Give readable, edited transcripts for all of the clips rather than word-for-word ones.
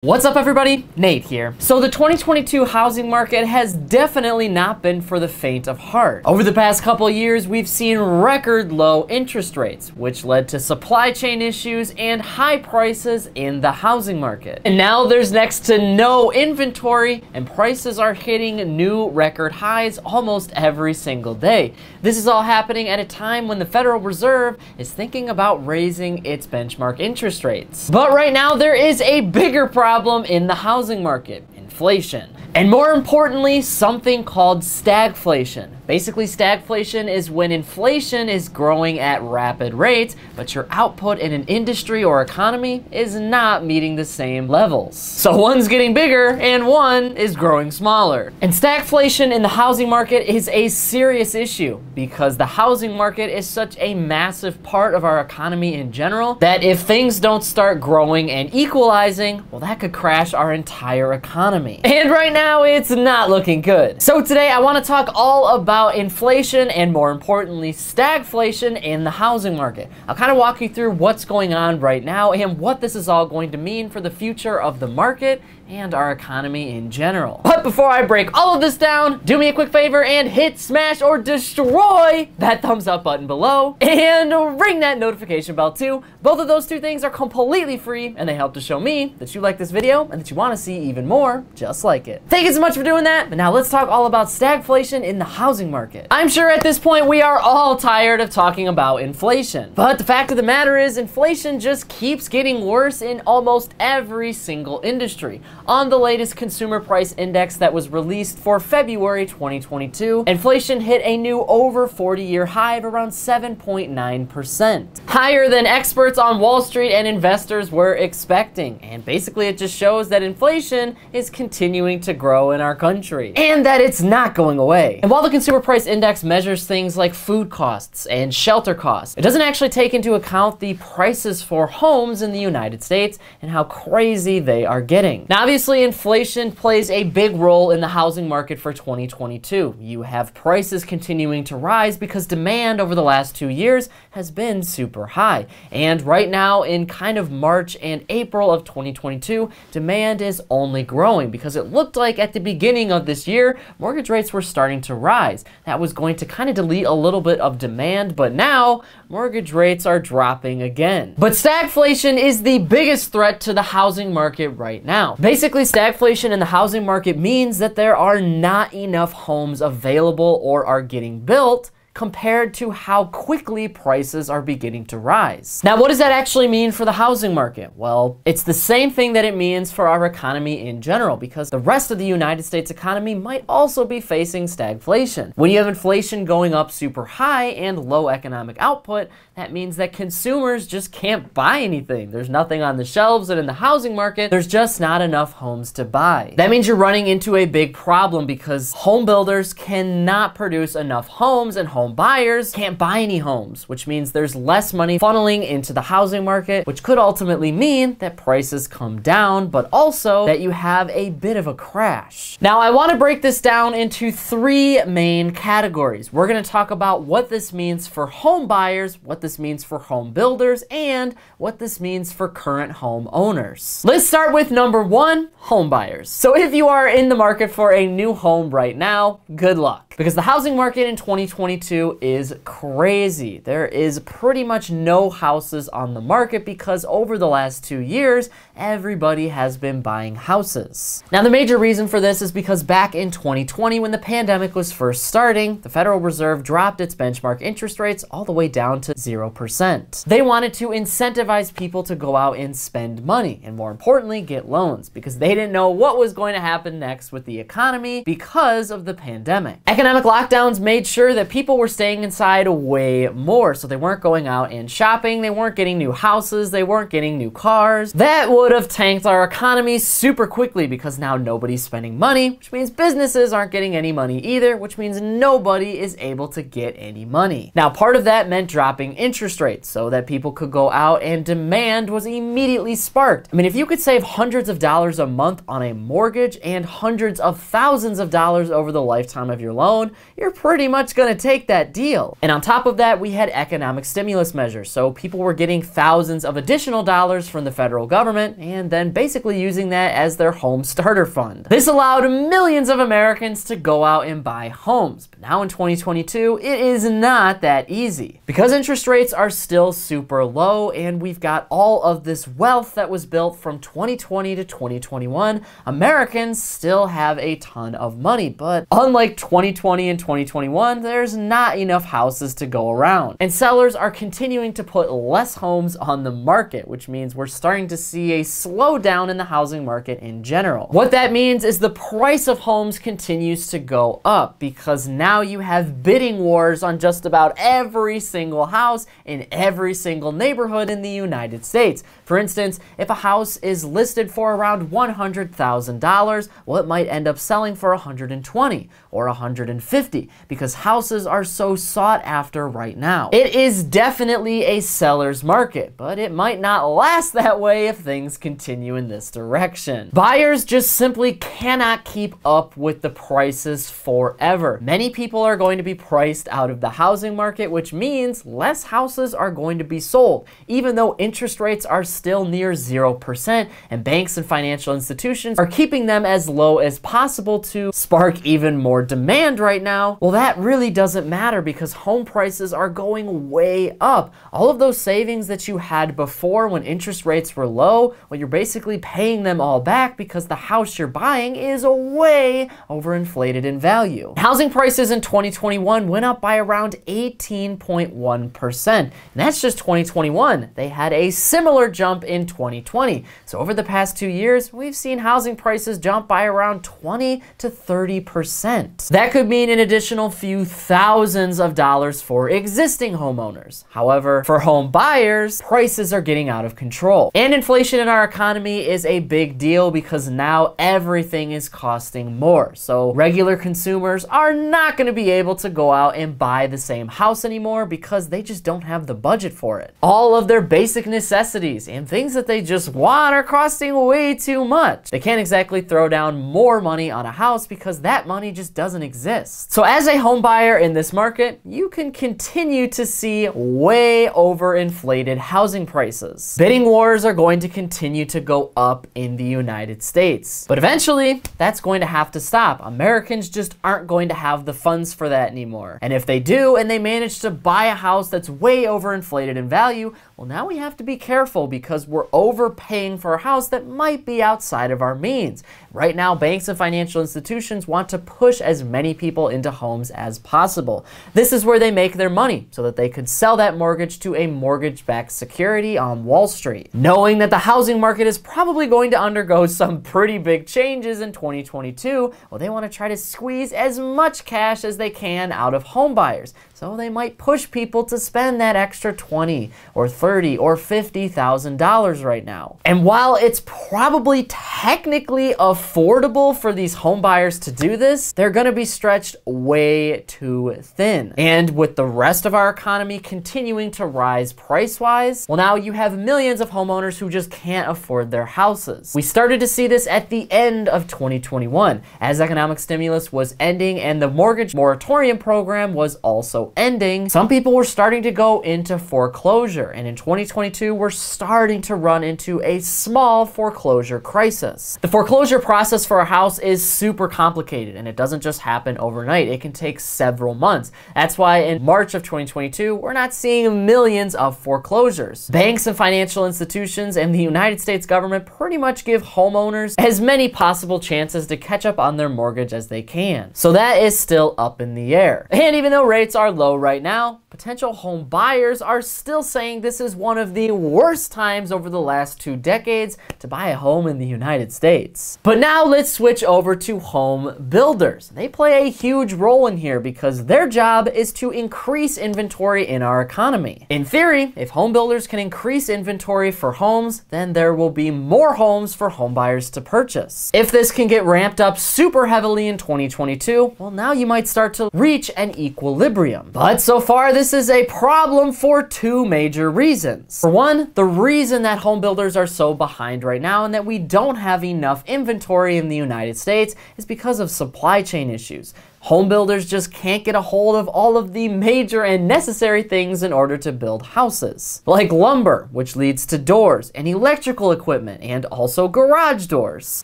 What's up everybody? Nate here. So the 2022 housing market has definitely not been for the faint of heart. Over the past couple years, we've seen record low interest rates, which led to supply chain issues and high prices in the housing market. And now there's next to no inventory and prices are hitting new record highs almost every single day. This is all happening at a time when the Federal Reserve is thinking about raising its benchmark interest rates. But right now there is a bigger problem in the housing market: inflation. And more importantly, something called stagflation. Basically, stagflation is when inflation is growing at rapid rates, but your output in an industry or economy is not meeting the same levels. So one's getting bigger and one is growing smaller. And stagflation in the housing market is a serious issue because the housing market is such a massive part of our economy in general that if things don't start growing and equalizing, well, that could crash our entire economy. And right now, it's not looking good. So today I want to talk all about inflation and, more importantly, stagflation in the housing market. I'll kind of walk you through what's going on right now and what this is all going to mean for the future of the market and our economy in general. But before I break all of this down, do me a quick favor and hit, smash, or destroy that thumbs up button below and ring that notification bell too. Both of those two things are completely free and they help to show me that you like this video and that you want to see even more just like it. Thank you so much for doing that, but now let's talk all about stagflation in the housing market. I'm sure at this point we are all tired of talking about inflation, but the fact of the matter is inflation just keeps getting worse in almost every single industry. On the latest consumer price index that was released for February 2022, inflation hit a new over 40-year high of around 7.9%, higher than experts on Wall Street and investors were expecting. And basically it just shows that inflation is continuing to grow in our country and that it's not going away. And while the consumer price index measures things like food costs and shelter costs, it doesn't actually take into account the prices for homes in the United States and how crazy they are getting. Now, obviously, inflation plays a big role in the housing market for 2022. You have prices continuing to rise because demand over the last 2 years has been super high. And right now, in kind of March and April of 2022, demand is only growing because it looked like at the beginning of this year, mortgage rates were starting to rise. That was going to kind of delete a little bit of demand, but now mortgage rates are dropping again. But stagflation is the biggest threat to the housing market right now. Basically, stagflation in the housing market means that there are not enough homes available or are getting built compared to how quickly prices are beginning to rise. Now, what does that actually mean for the housing market? Well, it's the same thing that it means for our economy in general, because the rest of the United States economy might also be facing stagflation. When you have inflation going up super high and low economic output, that means that consumers just can't buy anything. There's nothing on the shelves, and in the housing market, there's just not enough homes to buy. That means you're running into a big problem because home builders cannot produce enough homes and home buyers can't buy any homes, which means there's less money funneling into the housing market, which could ultimately mean that prices come down, but also that you have a bit of a crash. Now, I want to break this down into three main categories. We're going to talk about what this means for home buyers, what this means for home builders, and what this means for current home owners. Let's start with number one, home buyers. So if you are in the market for a new home right now, good luck, because the housing market in 2022 is crazy. There is pretty much no houses on the market because over the last 2 years, everybody has been buying houses. Now, the major reason for this is because back in 2020, when the pandemic was first starting, the Federal Reserve dropped its benchmark interest rates all the way down to 0%. They wanted to incentivize people to go out and spend money, and more importantly, get loans, because they didn't know what was going to happen next with the economy because of the pandemic. Economic lockdowns made sure that people were staying inside way more, so they weren't going out and shopping, they weren't getting new houses, they weren't getting new cars. That would have tanked our economy super quickly because now nobody's spending money, which means businesses aren't getting any money either, which means nobody is able to get any money. Now, part of that meant dropping interest rates so that people could go out and demand was immediately sparked. I mean, if you could save hundreds of dollars a month on a mortgage and hundreds of thousands of dollars over the lifetime of your loan, you're pretty much gonna take that deal. And on top of that, we had economic stimulus measures. So people were getting thousands of additional dollars from the federal government and then basically using that as their home starter fund. This allowed millions of Americans to go out and buy homes. But now in 2022, it is not that easy because interest rates are still super low and we've got all of this wealth that was built from 2020 to 2021. Americans still have a ton of money, but unlike 2020 and 2021, there's not enough houses to go around. And sellers are continuing to put less homes on the market, which means we're starting to see a slowdown in the housing market in general. What that means is the price of homes continues to go up because now you have bidding wars on just about every single house in every single neighborhood in the United States. For instance, if a house is listed for around $100,000, well, it might end up selling for $120,000 or $150,000 because houses are so sought after right now. It is definitely a seller's market, but it might not last that way if things continue in this direction. Buyers just simply cannot keep up with the prices forever. Many people are going to be priced out of the housing market, which means less houses are going to be sold, even though interest rates are still near 0% and banks and financial institutions are keeping them as low as possible to spark even more demand right now. Well, that really doesn't matter because home prices are going way up. All of those savings that you had before when interest rates were low, well, you're basically paying them all back because the house you're buying is way overinflated in value. Housing prices in 2021 went up by around 18.1%. And that's just 2021. They had a similar jump in 2020. So over the past 2 years, we've seen housing prices jump by around 20 to 30%. That could mean an additional few thousands of dollars for existing homeowners. However, for home buyers, prices are getting out of control. And inflation in our economy is a big deal because now everything is costing more. So regular consumers are not going to be able to go out and buy the same house anymore because they just don't have the budget for it. All of their basic necessities and things that they just want are costing way too much. They can't exactly throw down more money on a house because that money just doesn't exist. So as a home buyer in this market, you can continue to see way overinflated housing prices. Bidding wars are going to continue to go up in the United States. But eventually, that's going to have to stop. Americans just aren't going to have the funds for that anymore. And if they do, and they manage to buy a house that's way overinflated in value, well, now we have to be careful because we're overpaying for a house that might be outside of our means. Right now, banks and financial institutions want to push as many people into homes as possible. This is where they make their money so that they could sell that mortgage to a mortgage-backed security on Wall Street. Knowing that the housing market is probably going to undergo some pretty big changes in 2022, well, they want to try to squeeze as much cash as they can out of home buyers. So they might push people to spend that extra $20,000 or $30,000 or $50,000 right now. And while it's probably technically affordable for these home buyers to do this, they're going to be stretched way too thin. And with the rest of our economy continuing to rise price-wise, well, now you have millions of homeowners who just can't afford their houses. We started to see this at the end of 2021 as economic stimulus was ending and the mortgage moratorium program was also ending. Some people were starting to go into foreclosure, and in 2022 we're starting to run into a small foreclosure crisis. The foreclosure process for a house is super complicated and it doesn't just happen overnight. It can take several months. That's why in March of 2022 we're not seeing millions of foreclosures. Banks and financial institutions and the United States government pretty much give homeowners as many possible chances to catch up on their mortgage as they can. So that is still up in the air. And even though rates are low right now, potential home buyers are still saying this is one of the worst times over the last 2 decades to buy a home in the United States. But now let's switch over to home builders. They play a huge role in here because their job is to increase inventory in our economy. In theory, if home builders can increase inventory for homes, then there will be more homes for home buyers to purchase. If this can get ramped up super heavily in 2022, well, now you might start to reach an equilibrium. But so far, this is a problem for 2 major reasons. For one, the reason that home builders are so behind right now and that we don't have enough inventory in the United States is because of supply chain issues. Home builders just can't get a hold of all of the major and necessary things in order to build houses, like lumber, which leads to doors and electrical equipment and also garage doors.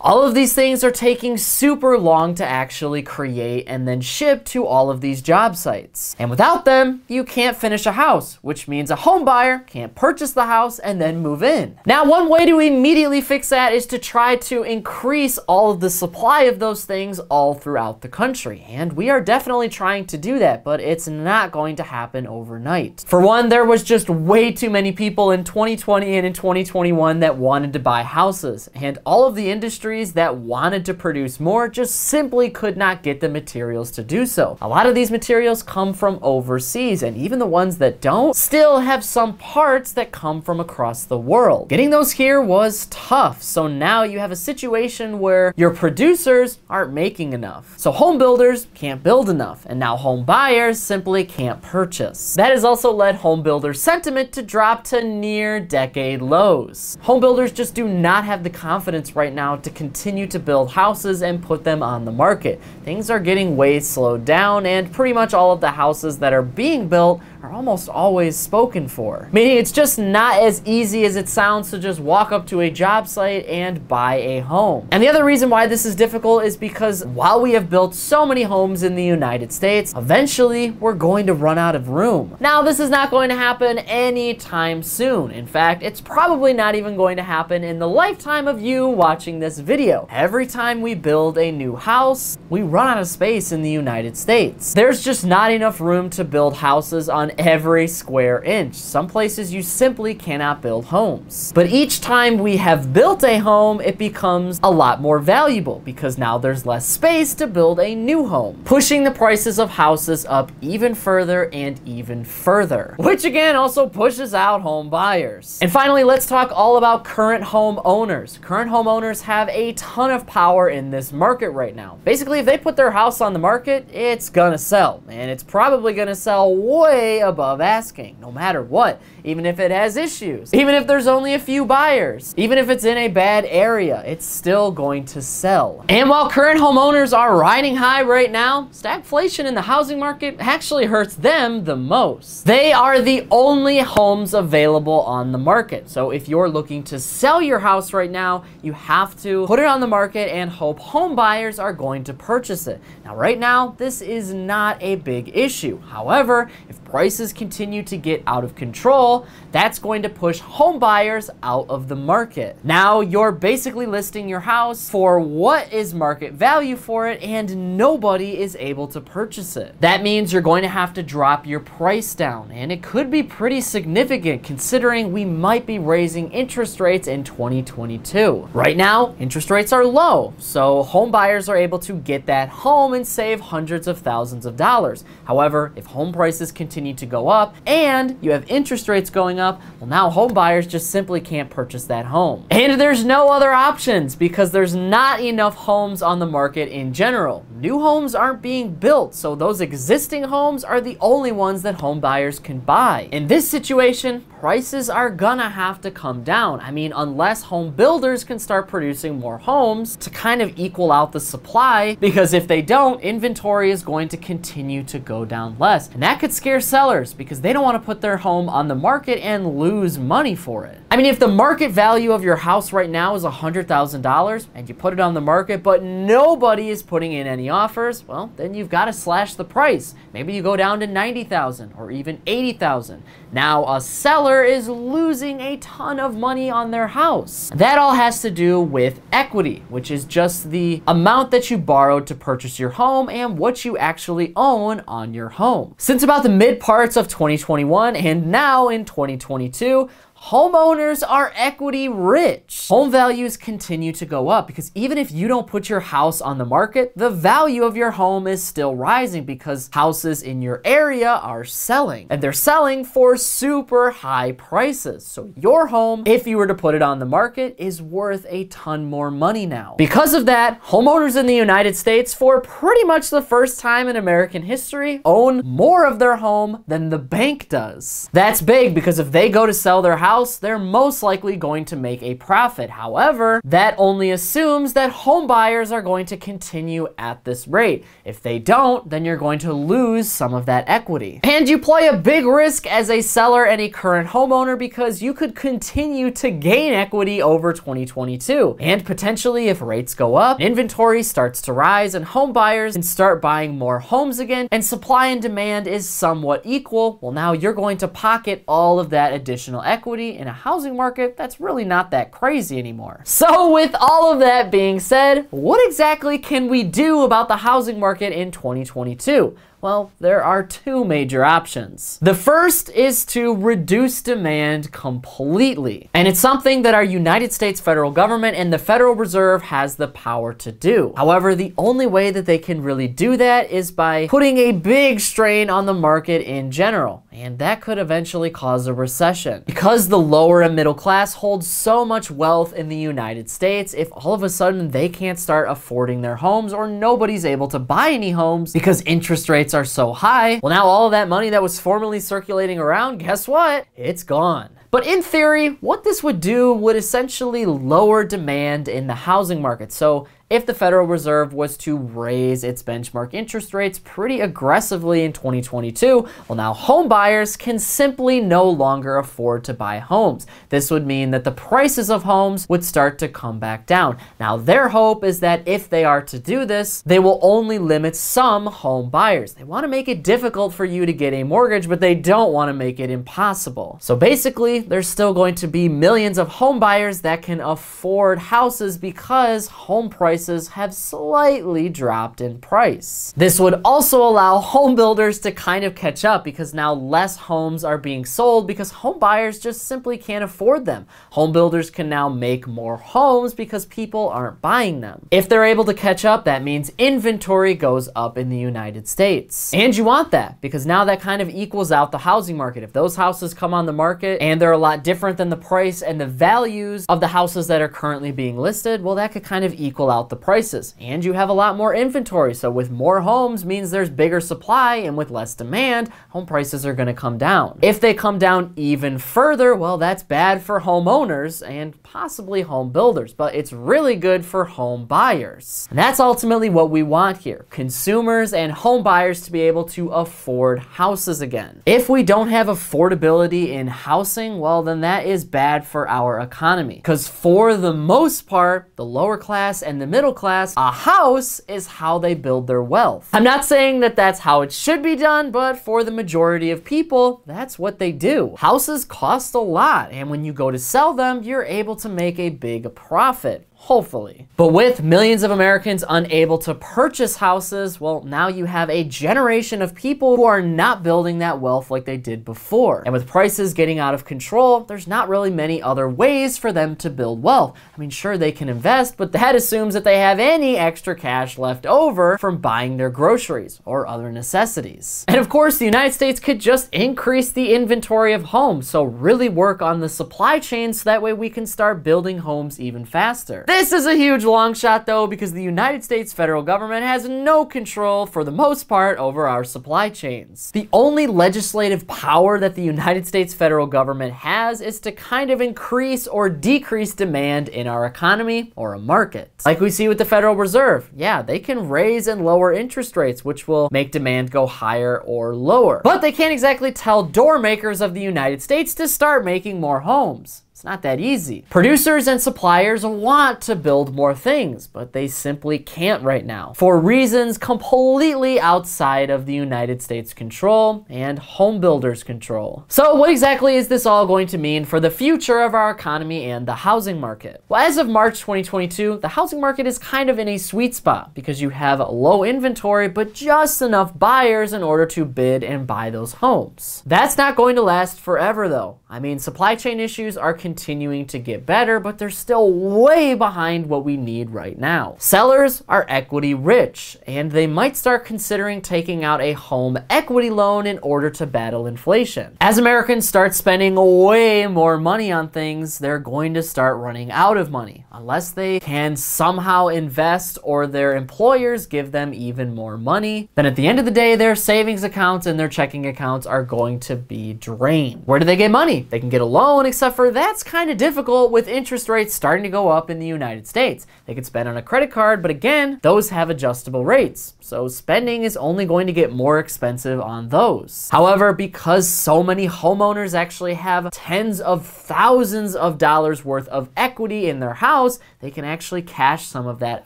All of these things are taking super long to actually create and then ship to all of these job sites. And without them, you can't finish a house, which means a home buyer can't purchase the house and then move in. Now, one way to immediately fix that is to try to increase all of the supply of those things all throughout the country. And we are definitely trying to do that, but it's not going to happen overnight. For one, there was just way too many people in 2020 and in 2021 that wanted to buy houses, and all of the industries that wanted to produce more just simply could not get the materials to do so. A lot of these materials come from overseas, and even the ones that don't still have some parts that come from across the world. Getting those here was tough, so now you have a situation where your producers aren't making enough. So home builders can't build enough, and now home buyers simply can't purchase. That has also led home builder sentiment to drop to near decade lows. Home builders just do not have the confidence right now to continue to build houses and put them on the market. Things are getting way slowed down, and pretty much all of the houses that are being built are almost always spoken for. Meaning it's just not as easy as it sounds to just walk up to a job site and buy a home. And the other reason why this is difficult is because while we have built so many homes in the United States, eventually we're going to run out of room. Now, this is not going to happen anytime soon. In fact, it's probably not even going to happen in the lifetime of you watching this video. Every time we build a new house, we run out of space in the United States. There's just not enough room to build houses on every square inch. Some places you simply cannot build homes. But each time we have built a home, it becomes a lot more valuable because now there's less space to build a new home, pushing the prices of houses up even further and even further, which again also pushes out home buyers. And finally, let's talk all about current home owners. Current homeowners have a ton of power in this market right now. Basically, if they put their house on the market, it's gonna sell, and it's probably gonna sell way above asking, no matter what, even if it has issues, even if there's only a few buyers, even if it's in a bad area, it's still going to sell. And while current homeowners are riding high right now, stagflation in the housing market actually hurts them the most. They are the only homes available on the market. So if you're looking to sell your house right now, you have to put it on the market and hope home buyers are going to purchase it. Now, right now, this is not a big issue. However, if prices continue to get out of control, that's going to push home buyers out of the market. Now you're basically listing your house for what is market value for it, and nobody is able to purchase it. That means you're going to have to drop your price down, and it could be pretty significant considering we might be raising interest rates in 2022. Right now, interest rates are low, so home buyers are able to get that home and save hundreds of thousands of dollars. However, if home prices continue to go up and you have interest rates going up, well, now home buyers just simply can't purchase that home. And there's no other options because there's not enough homes on the market in general. New homes aren't being built, so those existing homes are the only ones that home buyers can buy. In this situation, prices are gonna have to come down. I mean, unless home builders can start producing more homes to kind of equal out the supply, because if they don't, inventory is going to continue to go down less. And that could scare sellers because they don't want to put their home on the market and lose money for it. I mean, if the market value of your house right now is $100,000 and you put it on the market, but nobody is putting in any offers, well, then you've got to slash the price. Maybe you go down to $90,000 or even $80,000. Now a seller is losing a ton of money on their house. That all has to do with equity, which is just the amount that you borrowed to purchase your home and what you actually own on your home. Since about the mid parts of 2021 and now in 2022, homeowners are equity rich. Home values continue to go up because even if you don't put your house on the market, the value of your home is still rising because houses in your area are selling, and they're selling for super high prices. So your home, if you were to put it on the market, is worth a ton more money now. Because of that, homeowners in the United States, for pretty much the first time in American history, own more of their home than the bank does. That's big because if they go to sell their house, house, they're most likely going to make a profit. However, that only assumes that home buyers are going to continue at this rate. If they don't, then you're going to lose some of that equity. And you play a big risk as a seller and a current homeowner because you could continue to gain equity over 2022. And potentially, if rates go up, inventory starts to rise and home buyers can start buying more homes again, and supply and demand is somewhat equal, well, now you're going to pocket all of that additional equity in a housing market that's really not that crazy anymore. So with all of that being said, what exactly can we do about the housing market in 2022? Well, there are two major options. The first is to reduce demand completely. And it's something that our United States federal government and the Federal Reserve has the power to do. However, the only way that they can really do that is by putting a big strain on the market in general. And that could eventually cause a recession. Because the lower and middle class holds so much wealth in the United States, if all of a sudden they can't start affording their homes or nobody's able to buy any homes because interest rates are so high, well, now all of that money that was formerly circulating around, guess what? It's gone. But in theory, what this would do would essentially lower demand in the housing market. So if the Federal Reserve was to raise its benchmark interest rates pretty aggressively in 2022, well, now home buyers can simply no longer afford to buy homes. This would mean that the prices of homes would start to come back down. Now, their hope is that if they are to do this, they will only limit some home buyers. They want to make it difficult for you to get a mortgage, but they don't want to make it impossible. So basically, there's still going to be millions of home buyers that can afford houses because home prices have slightly dropped in price. This would also allow home builders to kind of catch up because now less homes are being sold because home buyers just simply can't afford them. Home builders can now make more homes because people aren't buying them. If they're able to catch up, that means inventory goes up in the United States. And you want that because now that kind of equals out the housing market. If those houses come on the market and they're a lot different than the price and the values of the houses that are currently being listed, well, that could kind of equal out the prices. And you have a lot more inventory. So with more homes means there's bigger supply, and with less demand, home prices are going to come down. If they come down even further, well, that's bad for homeowners and possibly home builders, but it's really good for home buyers. And that's ultimately what we want here. Consumers and home buyers to be able to afford houses again. If we don't have affordability in housing, well, then that is bad for our economy. Because for the most part, the lower class and the middle class, a house is how they build their wealth. I'm not saying that that's how it should be done, but for the majority of people, that's what they do. Houses cost a lot, and when you go to sell them, you're able to make a big profit. Hopefully. But with millions of Americans unable to purchase houses, well, now you have a generation of people who are not building that wealth like they did before. And with prices getting out of control, there's not really many other ways for them to build wealth. I mean, sure, they can invest, but that assumes that they have any extra cash left over from buying their groceries or other necessities. And of course, the United States could just increase the inventory of homes, so really work on the supply chain so that way we can start building homes even faster. This is a huge long shot though, because the United States federal government has no control for the most part over our supply chains. The only legislative power that the United States federal government has is to kind of increase or decrease demand in our economy or a market. Like we see with the Federal Reserve. Yeah, they can raise and lower interest rates, which will make demand go higher or lower. But they can't exactly tell door makers of the United States to start making more homes. It's not that easy. Producers and suppliers want to build more things, but they simply can't right now for reasons completely outside of the United States control and home builders control. So what exactly is this all going to mean for the future of our economy and the housing market? Well, as of March 2022, the housing market is kind of in a sweet spot because you have low inventory, but just enough buyers in order to bid and buy those homes. That's not going to last forever though. I mean, supply chain issues are continuing continuing to get better, but they're still way behind what we need right now. Sellers are equity rich, and they might start considering taking out a home equity loan in order to battle inflation. As Americans start spending way more money on things, they're going to start running out of money, unless they can somehow invest or their employers give them even more money. Then at the end of the day, their savings accounts and their checking accounts are going to be drained. Where do they get money? They can get a loan, except for that's kind of difficult with interest rates starting to go up in the United States. They could spend on a credit card, but again, those have adjustable rates. So spending is only going to get more expensive on those. However, because so many homeowners actually have tens of thousands of dollars worth of equity in their house, they can actually cash some of that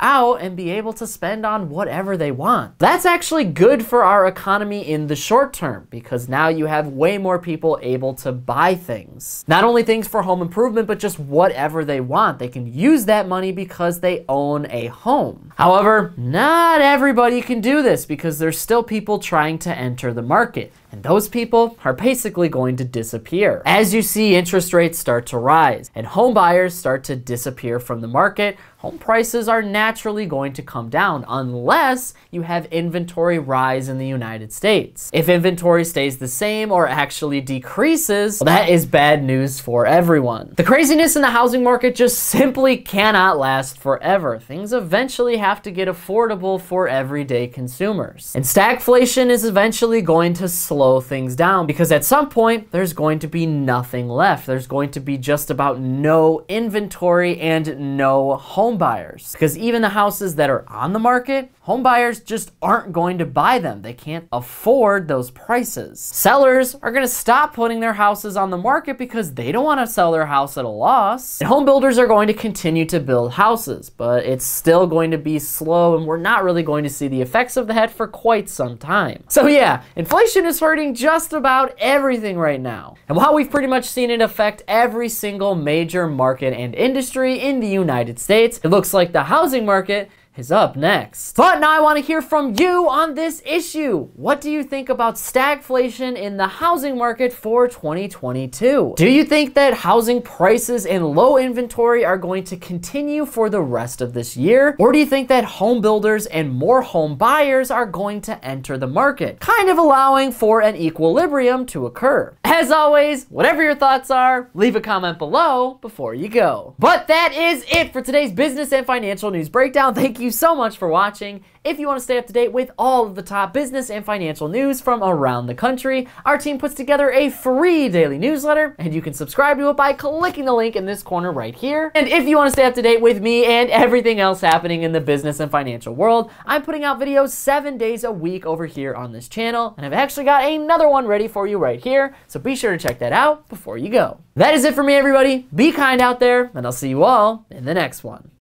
out and be able to spend on whatever they want. That's actually good for our economy in the short term, because now you have way more people able to buy things. Not only things for home improvement, but just whatever they want. They can use that money because they own a home. However, not everybody can do this, because there's still people trying to enter the market. And those people are basically going to disappear. As you see interest rates start to rise and home buyers start to disappear from the market, home prices are naturally going to come down unless you have inventory rise in the United States. If inventory stays the same or actually decreases, well, that is bad news for everyone. The craziness in the housing market just simply cannot last forever. Things eventually have to get affordable for everyday consumers. And stagflation is eventually going to slow things down, because at some point there's going to be nothing left. There's going to be just about no inventory and no home buyers, because even the houses that are on the market, home buyers just aren't going to buy them. They can't afford those prices. Sellers are going to stop putting their houses on the market because they don't want to sell their house at a loss. And home builders are going to continue to build houses, but it's still going to be slow, and we're not really going to see the effects of that for quite some time. So yeah, inflation is hurting just about everything right now. And while we've pretty much seen it affect every single major market and industry in the United States, it looks like the housing market is up next. But now I want to hear from you on this issue. What do you think about stagflation in the housing market for 2022? Do you think that housing prices and low inventory are going to continue for the rest of this year? Or do you think that home builders and more home buyers are going to enter the market, kind of allowing for an equilibrium to occur? As always, whatever your thoughts are, leave a comment below before you go. But that is it for today's business and financial news breakdown. Thank you so much for watching. If you want to stay up to date with all of the top business and financial news from around the country, our team puts together a free daily newsletter, and you can subscribe to it by clicking the link in this corner right here. And if you want to stay up to date with me and everything else happening in the business and financial world, I'm putting out videos 7 days a week over here on this channel, and I've actually got another one ready for you right here, so be sure to check that out before you go. That is it for me, everybody. Be kind out there, and I'll see you all in the next one.